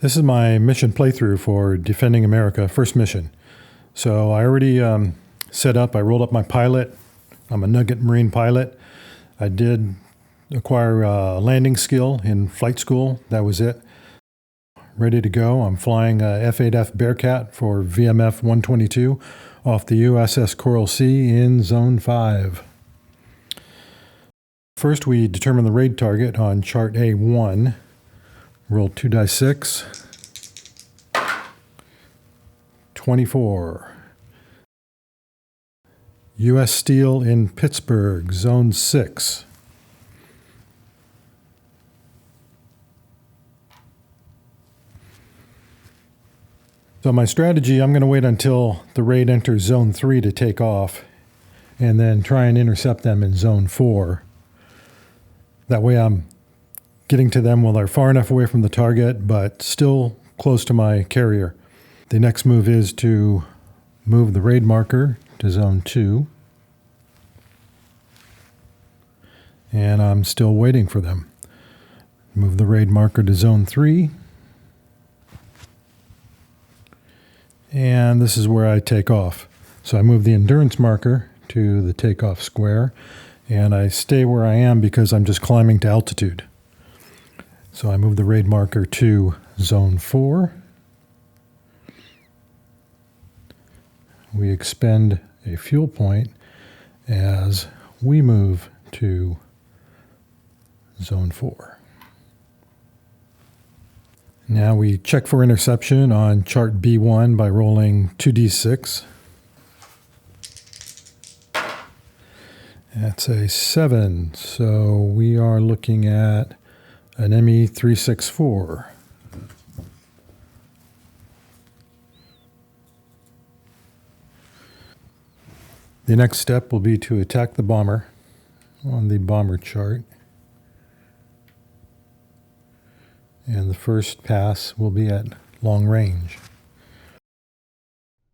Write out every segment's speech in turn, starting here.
This is my mission playthrough for Defending America, first mission. So I already set up, I rolled up my pilot. I'm a Nugget Marine pilot. I did acquire a landing skill in flight school. That was it. Ready to go. I'm flying F-8F Bearcat for VMF 122 off the USS Coral Sea in Zone 5. First, we determine the raid target on chart A1. Roll 2 dice 6. 24. U.S. Steel in Pittsburgh, Zone 6. So my strategy, I'm going to wait until the raid enters Zone 3 to take off, and then try and intercept them in Zone 4. That way I'm getting to them while they're far enough away from the target, but still close to my carrier. The next move is to move the raid marker to Zone 2. And I'm still waiting for them. Move the raid marker to Zone 3. And this is where I take off. So I move the endurance marker to the takeoff square, and I stay where I am because I'm just climbing to altitude. So I move the raid marker to Zone 4. We expend a fuel point as we move to Zone 4. Now we check for interception on chart B1 by rolling 2d6. That's a 7, so we are looking at an ME-364. The next step will be to attack the bomber on the bomber chart. And the first pass will be at long range.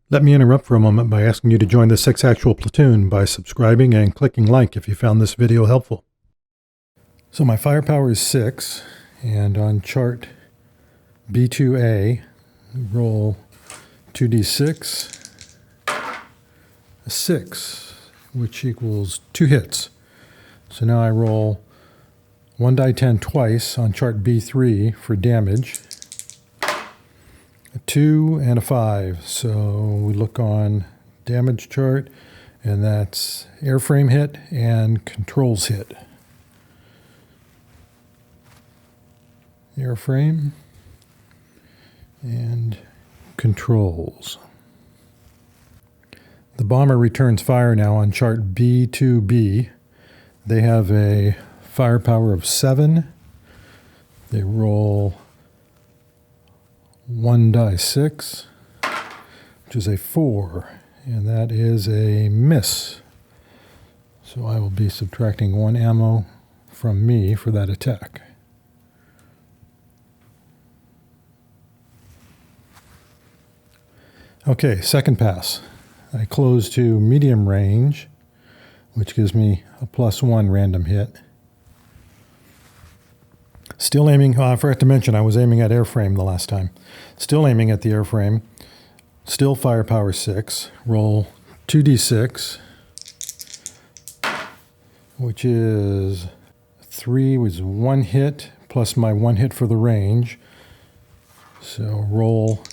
Let me interrupt for a moment by asking you to join the 6 Actual Platoon by subscribing and clicking like if you found this video helpful. So my firepower is 6, and on chart B2A, roll 2d6, a 6, which equals 2 hits. So now I roll 1 die 10 twice on chart B3 for damage. A 2 and a 5. So we look on damage chart, and that's airframe hit and controls hit. Airframe and controls. The bomber returns fire now on chart B2B. They have a firepower of 7. They roll 1 die 6, which is a 4, and that is a miss. So I will be subtracting 1 ammo from me for that attack. Okay, second pass. I close to medium range, which gives me a +1 random hit. Still aiming, I forgot to mention I was aiming at airframe the last time. Still aiming at the airframe. Still firepower 6. Roll 2d6, which is 3, which is 1 hit, plus my 1 hit for the range. So roll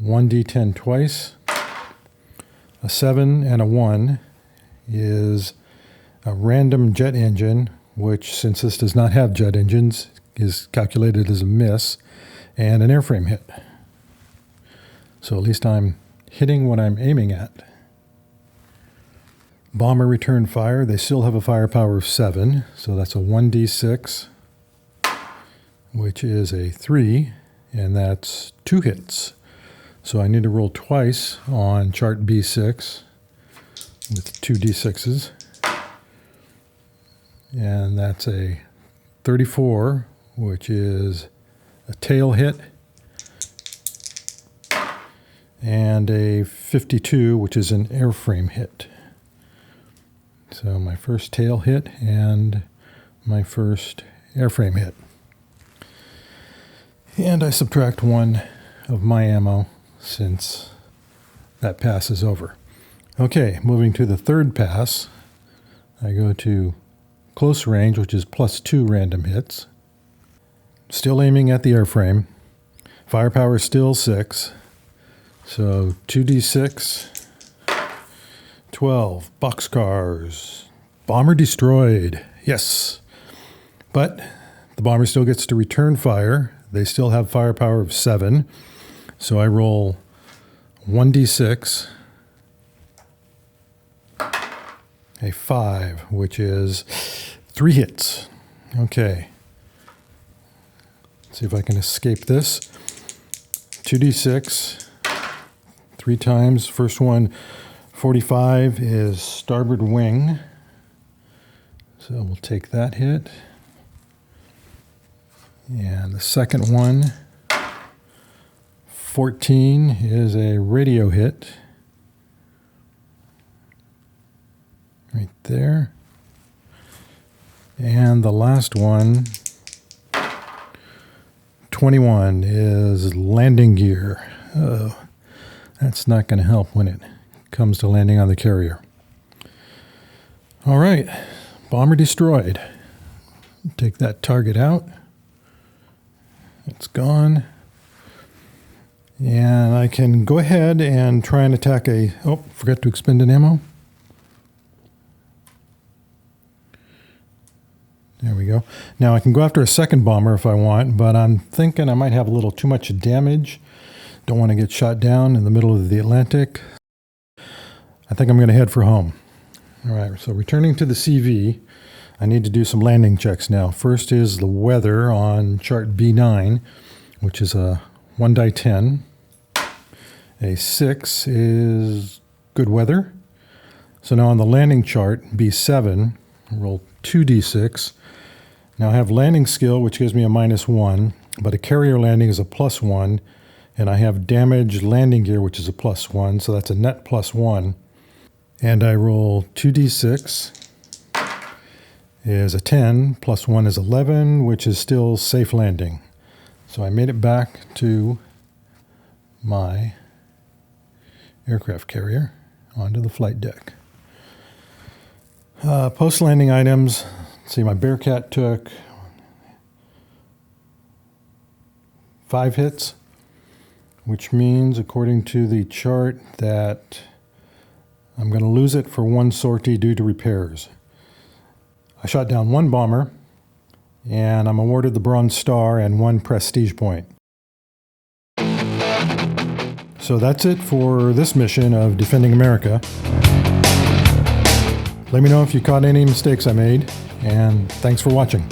1d10 twice. A 7 and a 1 is a random jet engine, which, since this does not have jet engines, is calculated as a miss, and an airframe hit. So at least I'm hitting what I'm aiming at. Bomber return fire. They still have a firepower of 7, so that's a 1d6, which is a 3, and that's 2 hits. So I need to roll twice on chart B6 with 2 d6s. And that's a 34, which is a tail hit, and a 52, which is an airframe hit. So my first tail hit and my first airframe hit. And I subtract 1 of my ammo since that pass is over. Okay, moving to the third pass, I go to close range, which is +2 random hits. Still aiming at the airframe. Firepower is still 6. So 2d6, 12, boxcars, bomber destroyed. Yes. But the bomber still gets to return fire. They still have firepower of 7. So I roll 1d6, a 5, which is 3 hits. Okay. Let's see if I can escape this. 2d6, 3 times. First one, 45, is starboard wing. So we'll take that hit. And the second one, 14, is a radio hit. Right there. And the last one, 21, is landing gear. Oh, that's not going to help when it comes to landing on the carrier. All right, bomber destroyed. Take that target out. It's gone. And I can go ahead and try and attack a... Oh, forgot to expend an ammo. There we go. Now I can go after a second bomber if I want, but I'm thinking I might have a little too much damage. Don't want to get shot down in the middle of the Atlantic. I think I'm going to head for home. All right, so returning to the CV, I need to do some landing checks now. First is the weather on chart B9, which is a 1-die-10. A 6 is good weather. So now on the landing chart, B7, roll 2d6. Now I have landing skill, which gives me a -1, but a carrier landing is a +1, and I have damaged landing gear, which is a +1, so that's a net +1. And I roll 2d6. Is a 10, +1 is 11, which is still safe landing. So I made it back to my aircraft carrier onto the flight deck. Post-landing items. Let's see, my Bearcat took 5 hits, which means, according to the chart, that I'm going to lose it for 1 sortie due to repairs. I shot down 1 bomber, and I'm awarded the Bronze Star and 1 prestige point. So that's it for this mission of Defending America. Let me know if you caught any mistakes I made, and thanks for watching.